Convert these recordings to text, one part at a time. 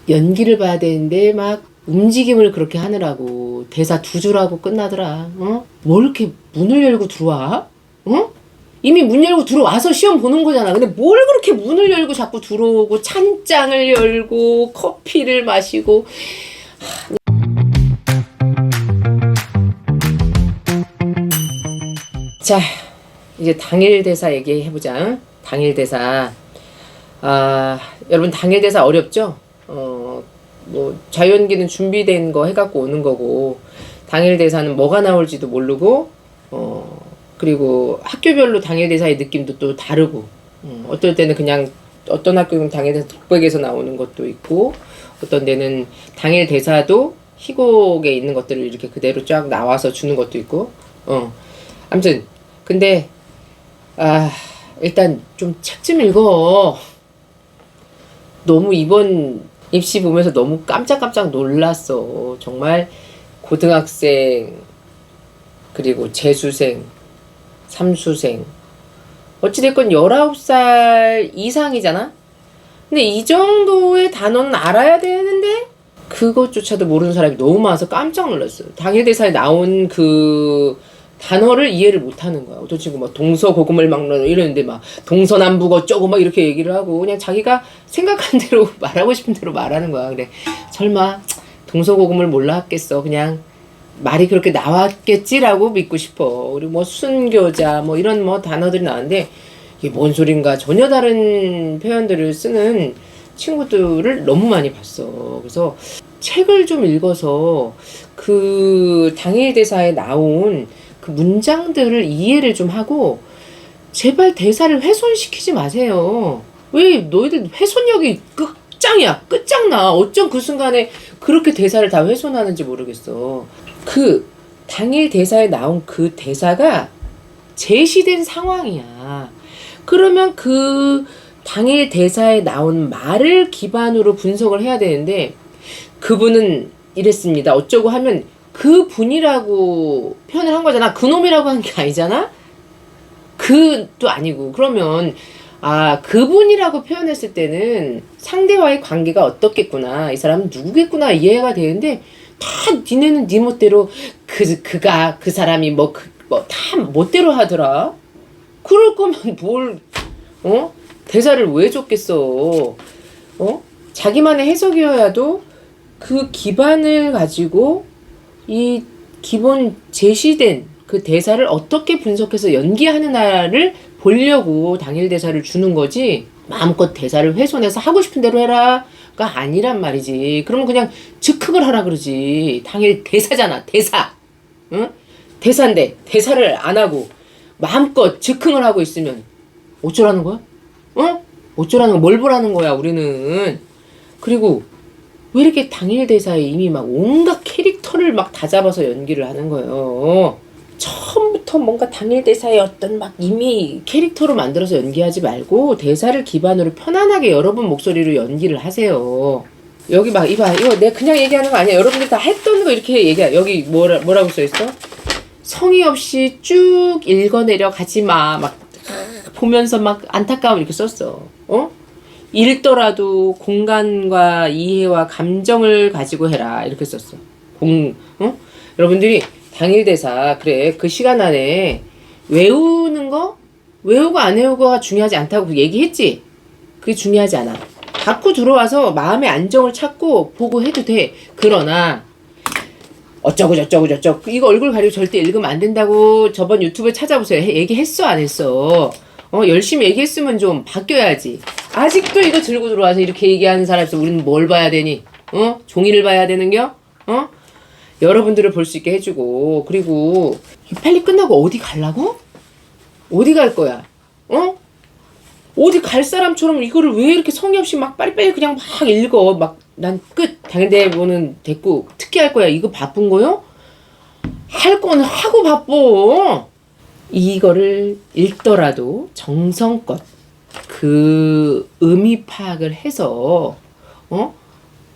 연기를 봐야 되는데 막 움직임을 그렇게 하느라고 대사 두 줄하고 끝나더라. 뭘 이렇게 문을 열고 들어와? 이미 문 열고 들어와서 시험 보는 거잖아. 근데 뭘 그렇게 문을 열고 자꾸 들어오고 찬장을 열고 커피를 마시고. 자, 이제 당일 대사 얘기해보자. 당일 대사. 여러분 당일 대사 어렵죠? 뭐 자연기는 준비된 거 해갖고 오는 거고, 당일 대사는 뭐가 나올지도 모르고, 그리고 학교별로 당일 대사의 느낌도 또 다르고, 어떨 때는 그냥 어떤 학교는 당일 대사 독백에서 나오는 것도 있고, 어떤 데는 당일 대사도 희곡에 있는 것들을 이렇게 그대로 쫙 나와서 주는 것도 있고, 아무튼 근데 일단 좀 책 좀 읽어. 너무 이번 입시 보면서 너무 깜짝깜짝 놀랐어. 정말 고등학생, 그리고 재수생, 삼수생, 어찌됐건 19살 이상이잖아? 근데 이 정도의 단어는 알아야 되는데 그것조차도 모르는 사람이 너무 많아서 깜짝 놀랐어요. 당일 대사에 나온 그 단어를 이해를 못하는 거야. 어떤 친구 막 동서고금을 막 이러는데 막 동서남북 어쩌고 막 이렇게 얘기를 하고 그냥 자기가 생각한 대로 말하고 싶은 대로 말하는 거야. 그래, 설마 동서고금을 몰랐겠어. 그냥 말이 그렇게 나왔겠지라고 믿고 싶어. 그리고 뭐 순교자 뭐 이런 뭐 단어들이 나왔는데 이게 뭔 소린가 전혀 다른 표현들을 쓰는 친구들을 너무 많이 봤어. 그래서 책을 좀 읽어서 그 당일 대사에 나온 그 문장들을 이해를 좀 하고, 제발 대사를 훼손시키지 마세요. 왜 너희들 훼손력이 끝장나. 어쩜 그 순간에 그렇게 대사를 다 훼손하는지 모르겠어. 그 당일 대사에 나온 그 대사가 제시된 상황이야. 그러면 그 당일 대사에 나온 말을 기반으로 분석을 해야 되는데, 그분은 이랬습니다 어쩌고 하면 그 분이라고 표현을 한 거잖아. 그놈이라고 한 게 아니잖아. 그도 아니고. 그러면 그분이라고 표현했을 때는 상대와의 관계가 어떻겠구나, 이 사람은 누구겠구나 이해가 되는데, 다 니네는 니 멋대로 그가 그 사람이 다 멋대로 하더라. 그럴 거면 뭘 대사를 왜 줬겠어. 자기만의 해석이어야도 그 기반을 가지고 이 기본 제시된 그 대사를 어떻게 분석해서 연기하느냐를 보려고 당일 대사를 주는 거지, 마음껏 대사를 훼손해서 하고 싶은 대로 해라가 아니란 말이지. 그러면 그냥 즉흥을 하라 그러지. 당일 대사잖아, 대사. 응? 대사인데 대사를 안 하고 마음껏 즉흥을 하고 있으면 어쩌라는 거야? 어쩌라는 거야? 뭘 보라는 거야 우리는. 그리고 왜 이렇게 당일 대사에 이미 막 온갖 캐릭터를 막 다 잡아서 연기를 하는 거예요. 처음부터 뭔가 당일 대사에 어떤 막 이미 캐릭터로 만들어서 연기하지 말고 대사를 기반으로 편안하게 여러분 목소리로 연기를 하세요. 여기 막 이거 내가 그냥 얘기하는 거 아니야. 여러분들 다 했던 거 이렇게 얘기해. 여기 뭐라고 써있어? 성의 없이 쭉 읽어내려 가지마. 막 보면서 막 안타까움 이렇게 썼어. 읽더라도 공간과 이해와 감정을 가지고 해라 이렇게 썼어. 여러분들이 당일 대사 그래 그 시간 안에 외우는 거, 외우고 안 외우고가 중요하지 않다고 얘기했지. 그게 중요하지 않아. 갖고 들어와서 마음의 안정을 찾고 보고 해도 돼. 그러나 어쩌고 저쩌고 이거 얼굴 가리고 절대 읽으면 안 된다고 저번 유튜브에 찾아보세요. 얘기했어 안 했어? 열심히 얘기했으면 좀 바뀌어야지. 아직도 이거 들고 들어와서 이렇게 얘기하는 사람 있어. 우리는 뭘 봐야 되니? 종이를 봐야 되는겨? 여러분들을 볼 수 있게 해주고. 그리고 빨리 끝나고 어디 가려고? 어디 갈 거야? 어디 갈 사람처럼 이거를 왜 이렇게 성의 없이 막 빨리빨리 그냥 막 읽어. 막 난 끝. 당일대본은 됐고 특기 할 거야. 이거 바쁜 거요? 할 거는 하고 바빠. 이거를 읽더라도 정성껏 그 의미 파악을 해서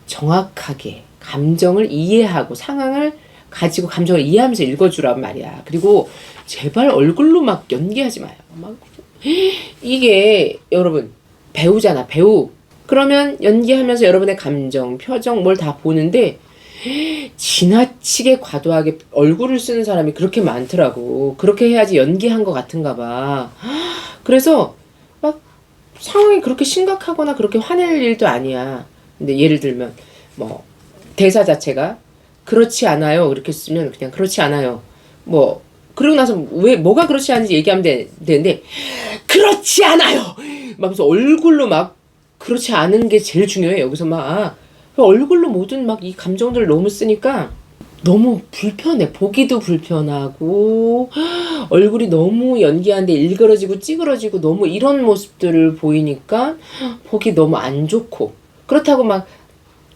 정확하게 감정을 이해하고 상황을 가지고 감정을 이해하면서 읽어주란 말이야. 그리고 제발 얼굴로 막 연기하지 마요. 막 이게 여러분 배우잖아. 배우. 그러면 연기하면서 여러분의 감정, 표정 뭘 다 보는데 지나치게 과도하게 얼굴을 쓰는 사람이 그렇게 많더라고. 그렇게 해야지 연기한 것 같은가 봐. 그래서 막 상황이 그렇게 심각하거나 그렇게 화낼 일도 아니야. 근데 예를 들면 뭐 대사 자체가 그렇지 않아요 이렇게 쓰면 그냥 그렇지 않아요. 뭐 그러고 나서 왜 뭐가 그렇지 않은지 얘기하면 되는데 그렇지 않아요 막 무슨 얼굴로 막 그렇지 않은 게 제일 중요해. 여기서 막 얼굴로 모든 막 이 감정들을 너무 쓰니까 너무 불편해. 보기도 불편하고 얼굴이 너무 연기하는데 일그러지고 찌그러지고 너무 이런 모습들을 보이니까 보기 너무 안 좋고, 그렇다고 막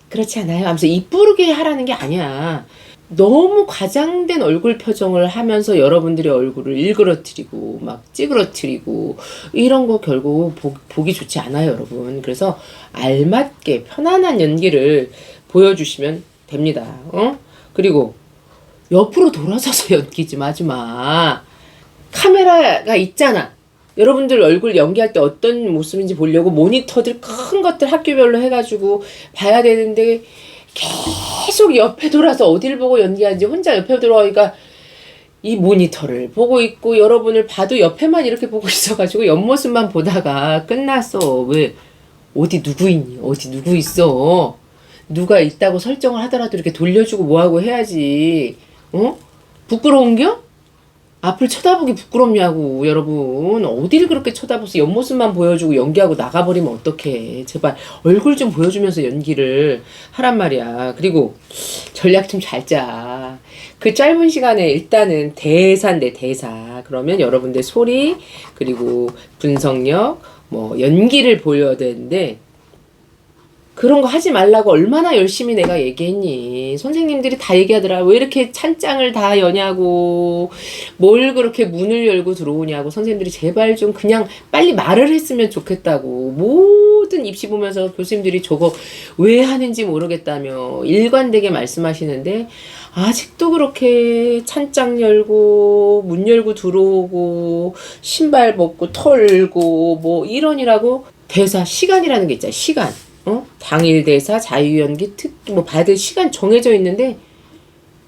그렇지 않아요 하면서 이쁘게 하라는 게 아니야. 너무 과장된 얼굴 표정을 하면서 여러분들의 얼굴을 일그러뜨리고 막 찌그러뜨리고 이런 거 결국 보기 좋지 않아요, 여러분. 그래서 알맞게 편안한 연기를 보여주시면 됩니다. 그리고 옆으로 돌아서서 연기 좀 하지 마. 카메라가 있잖아. 여러분들 얼굴 연기할 때 어떤 모습인지 보려고 모니터들 큰 것들 학교별로 해가지고 봐야 되는데 계속 옆에 돌아서 어딜 보고 연기하는지 혼자 옆에 돌아가니까 이 모니터를 보고 있고 여러분을 봐도 옆에만 이렇게 보고 있어가지고 옆모습만 보다가 끝났어. 왜? 어디 누구 있니? 어디 누구 있어? 누가 있다고 설정을 하더라도 이렇게 돌려주고 뭐하고 해야지. 부끄러운겨? 앞을 쳐다보기 부끄럽냐고. 여러분 어디를 그렇게 쳐다보서 옆모습만 보여주고 연기하고 나가버리면 어떡해. 제발 얼굴 좀 보여주면서 연기를 하란 말이야. 그리고 전략 좀 잘 짜. 그 짧은 시간에 일단은 대사인데 대사 그러면 여러분들 소리 그리고 분석력 뭐 연기를 보여야 되는데 그런 거 하지 말라고 얼마나 열심히 내가 얘기했니. 선생님들이 다 얘기하더라. 왜 이렇게 찬장을 다 여냐고. 뭘 그렇게 문을 열고 들어오냐고. 선생님들이 제발 좀 그냥 빨리 말을 했으면 좋겠다고. 모든 입시 보면서 교수님들이 저거 왜 하는지 모르겠다며 일관되게 말씀하시는데 아직도 그렇게 찬장 열고 문 열고 들어오고 신발 벗고 털고 뭐 이러니라고. 대사 시간이라는 게 있잖아. 시간. 당일 대사, 자유연기, 특기 뭐 받을 시간 정해져 있는데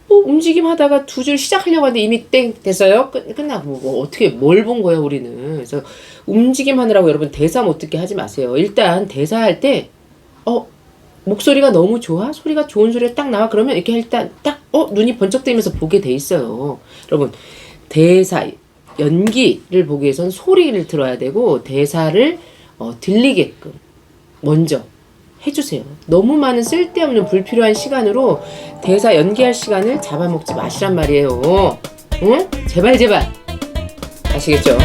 뭐 움직임 하다가 두 줄 시작하려고 하는데 이미 땡 됐어요. 끝나고 뭐 어떻게 뭘 본 거야 우리는. 그래서 움직임 하느라고 여러분 대사 못 듣게 하지 마세요. 일단 대사할 때 목소리가 너무 좋아? 소리가 좋은 소리가 딱 나와? 그러면 이렇게 일단 딱 눈이 번쩍 뜨면서 보게 돼 있어요. 여러분 대사 연기를 보기 위해선 소리를 들어야 되고 대사를 들리게끔 먼저 해주세요. 너무 많은 쓸데없는 불필요한 시간으로 대사 연기할 시간을 잡아먹지 마시란 말이에요. 응? 제발 아시겠죠?